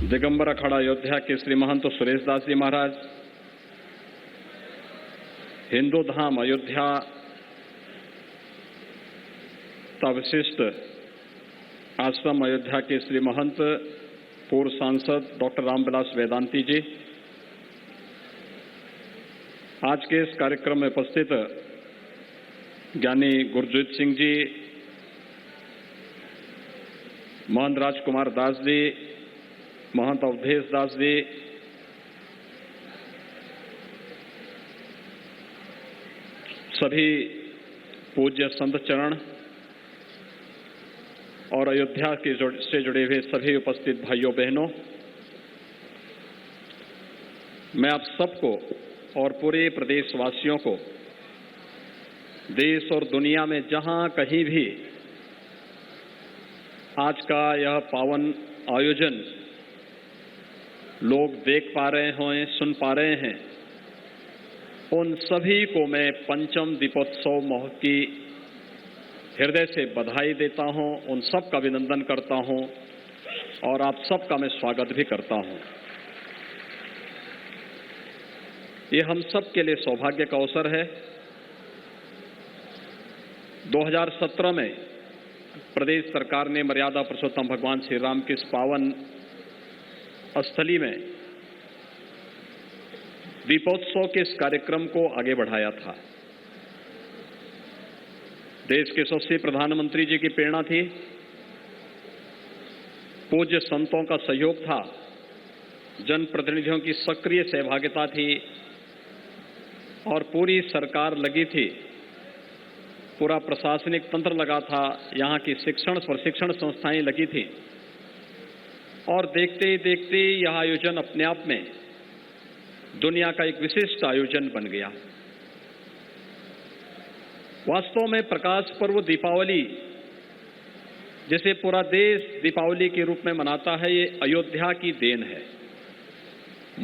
दिगंबर अखाड़ा अयोध्या के श्री महंत सुरेश दास जी महाराज, हिंदू धाम अयोध्या विशिष्ट आश्रम अयोध्या के श्री महंत पूर्व सांसद डॉक्टर रामविलास वेदांती जी, आज के इस कार्यक्रम में उपस्थित ज्ञानी गुरजीत सिंह जी, महंत राजकुमार दास जी, महंत अवधेश दास जी, सभी पूज्य संत चरण और अयोध्या से जुड़े हुए सभी उपस्थित भाइयों बहनों, मैं आप सबको और पूरे प्रदेशवासियों को देश और दुनिया में जहां कहीं भी आज का यह पावन आयोजन लोग देख पा रहे हों, सुन पा रहे हैं, उन सभी को मैं पंचम दीपोत्सव महोत्सव की हृदय से बधाई देता हूं, उन सब का अभिनंदन करता हूं और आप सबका मैं स्वागत भी करता हूं। ये हम सब के लिए सौभाग्य का अवसर है। 2017 में प्रदेश सरकार ने मर्यादा पुरुषोत्तम भगवान श्री राम की इस पावन स्थली में दीपोत्सव के इस कार्यक्रम को आगे बढ़ाया था। देश के यशस्वी प्रधानमंत्री जी की प्रेरणा थी, पूज्य संतों का सहयोग था, जनप्रतिनिधियों की सक्रिय सहभागिता थी और पूरी सरकार लगी थी, पूरा प्रशासनिक तंत्र लगा था, यहाँ की शिक्षण प्रशिक्षण संस्थाएं लगी थी और देखते ही देखते यह आयोजन अपने आप में दुनिया का एक विशिष्ट आयोजन बन गया। वास्तव में प्रकाश पर्व दीपावली, जिसे पूरा देश दीपावली के रूप में मनाता है, ये अयोध्या की देन है।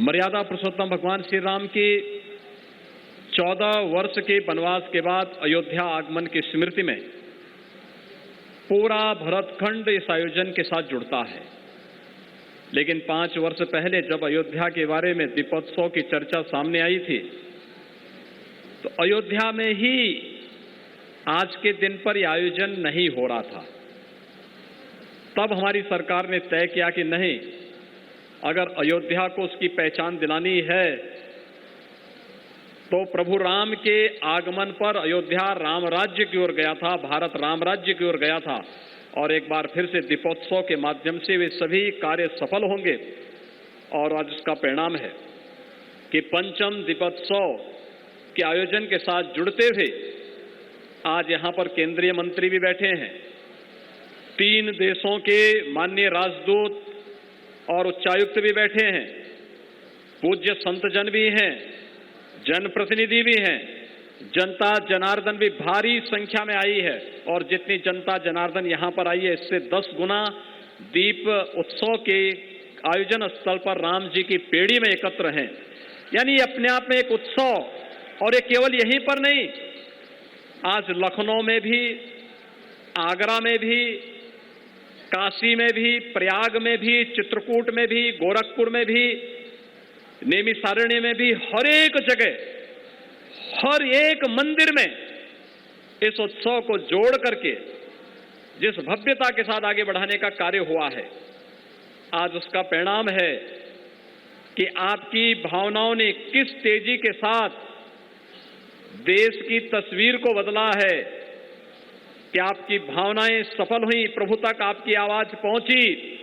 मर्यादा पुरुषोत्तम भगवान श्री राम के 14 वर्ष के वनवास के बाद अयोध्या आगमन की स्मृति में पूरा भरतखंड इस आयोजन के साथ जुड़ता है। लेकिन 5 वर्ष पहले जब अयोध्या के बारे में दीपोत्सव की चर्चा सामने आई थी, तो अयोध्या में ही आज के दिन पर यह आयोजन नहीं हो रहा था। तब हमारी सरकार ने तय किया कि नहीं, अगर अयोध्या को उसकी पहचान दिलानी है तो प्रभु राम के आगमन पर अयोध्या राम राज्य की ओर गया था, भारत राम राज्य की ओर गया था और एक बार फिर से दीपोत्सव के माध्यम से वे सभी कार्य सफल होंगे। और आज इसका परिणाम है कि पंचम दीपोत्सव के आयोजन के साथ जुड़ते हुए आज यहाँ पर केंद्रीय मंत्री भी बैठे हैं, 3 देशों के माननीय राजदूत और उच्चायुक्त भी बैठे हैं, पूज्य संतजन भी हैं, जनप्रतिनिधि भी हैं, जनता जनार्दन भी भारी संख्या में आई है और जितनी जनता जनार्दन यहाँ पर आई है, इससे 10 गुना दीप उत्सव के आयोजन स्थल पर राम जी की पेड़ी में एकत्र हैं। यानी अपने आप में एक उत्सव। और ये केवल यहीं पर नहीं, आज लखनऊ में भी, आगरा में भी, काशी में भी, प्रयाग में भी, चित्रकूट में भी, गोरखपुर में भी, नैमिषारण्य में भी, हर एक जगह, हर एक मंदिर में इस उत्सव को जोड़ करके जिस भव्यता के साथ आगे बढ़ाने का कार्य हुआ है, आज उसका परिणाम है कि आपकी भावनाओं ने किस तेजी के साथ देश की तस्वीर को बदला है, कि आपकी भावनाएं सफल हुई, प्रभु तक आपकी आवाज पहुंची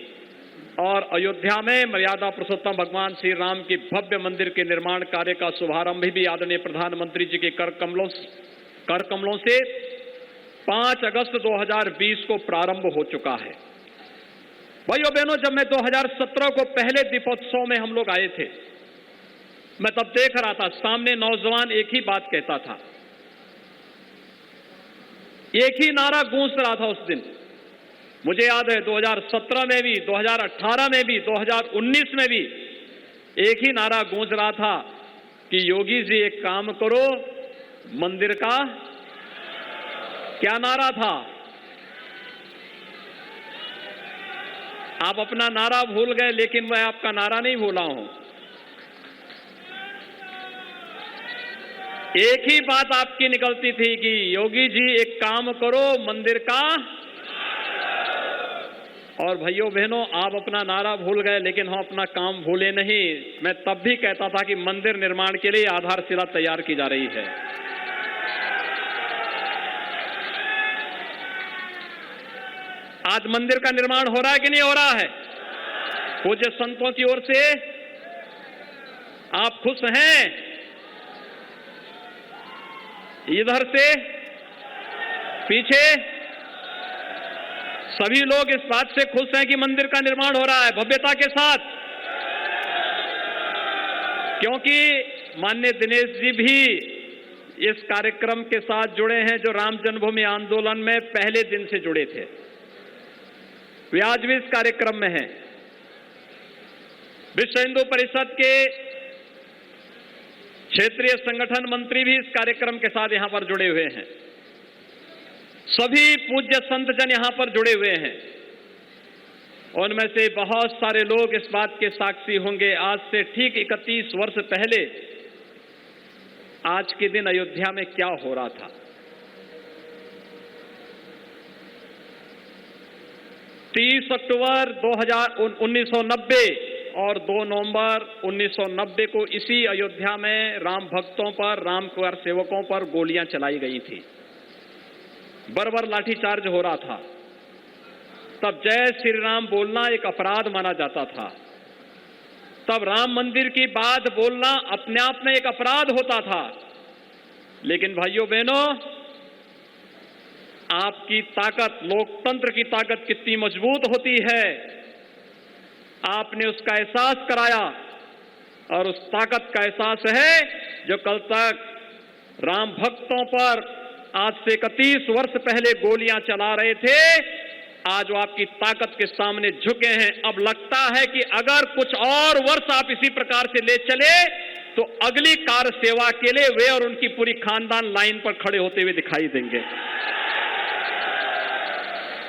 और अयोध्या में मर्यादा पुरुषोत्तम भगवान श्री राम की भव्य मंदिर के निर्माण कार्य का शुभारंभ भी आदरणीय प्रधानमंत्री जी के कर कमलों से 5 अगस्त 2020 को प्रारंभ हो चुका है। भाइयों बहनों, जब मैं 2017 को पहले दीपोत्सव में हम लोग आए थे, मैं तब देख रहा था सामने नौजवान एक ही बात कहता था, एक ही नारा गूंज रहा था उस दिन। मुझे याद है 2017 में भी, 2018 में भी, 2019 में भी एक ही नारा गूंज रहा था कि योगी जी एक काम करो, मंदिर का क्या नारा था? आप अपना नारा भूल गए, लेकिन मैं आपका नारा नहीं भूला हूं। एक ही बात आपकी निकलती थी कि योगी जी एक काम करो, मंदिर का। और भाइयों बहनों, आप अपना नारा भूल गए, लेकिन हम अपना काम भूले नहीं। मैं तब भी कहता था कि मंदिर निर्माण के लिए आधारशिला तैयार की जा रही है। आज मंदिर का निर्माण हो रहा है कि नहीं हो रहा है? पूज्य संतों की ओर से आप खुश हैं? इधर से पीछे सभी लोग इस बात से खुश हैं कि मंदिर का निर्माण हो रहा है भव्यता के साथ, क्योंकि माननीय दिनेश जी भी इस कार्यक्रम के साथ जुड़े हैं, जो राम जन्मभूमि आंदोलन में पहले दिन से जुड़े थे। वे आज भी इस कार्यक्रम में हैं। विश्व हिंदू परिषद के क्षेत्रीय संगठन मंत्री भी इस कार्यक्रम के साथ यहां पर जुड़े हुए हैं। सभी पूज्य संत जन यहां पर जुड़े हुए हैं। उनमें से बहुत सारे लोग इस बात के साक्षी होंगे, आज से ठीक 31 वर्ष पहले आज के दिन अयोध्या में क्या हो रहा था। 30 अक्टूबर 1990 और 2 नवंबर 1990 को इसी अयोध्या में राम भक्तों पर, राम कार सेवकों पर गोलियां चलाई गई थी। बर्बर लाठीचार्ज हो रहा था। तब जय श्री राम बोलना एक अपराध माना जाता था। तब राम मंदिर की बात बोलना अपने आप में एक अपराध होता था। लेकिन भाइयों बहनों, आपकी ताकत, लोकतंत्र की ताकत कितनी मजबूत होती है, आपने उसका एहसास कराया। और उस ताकत का एहसास है जो कल तक राम भक्तों पर आज से 31 वर्ष पहले गोलियां चला रहे थे, आज वो आपकी ताकत के सामने झुके हैं। अब लगता है कि अगर कुछ और वर्ष आप इसी प्रकार से ले चले तो अगली कार सेवा के लिए वे और उनकी पूरी खानदान लाइन पर खड़े होते हुए दिखाई देंगे।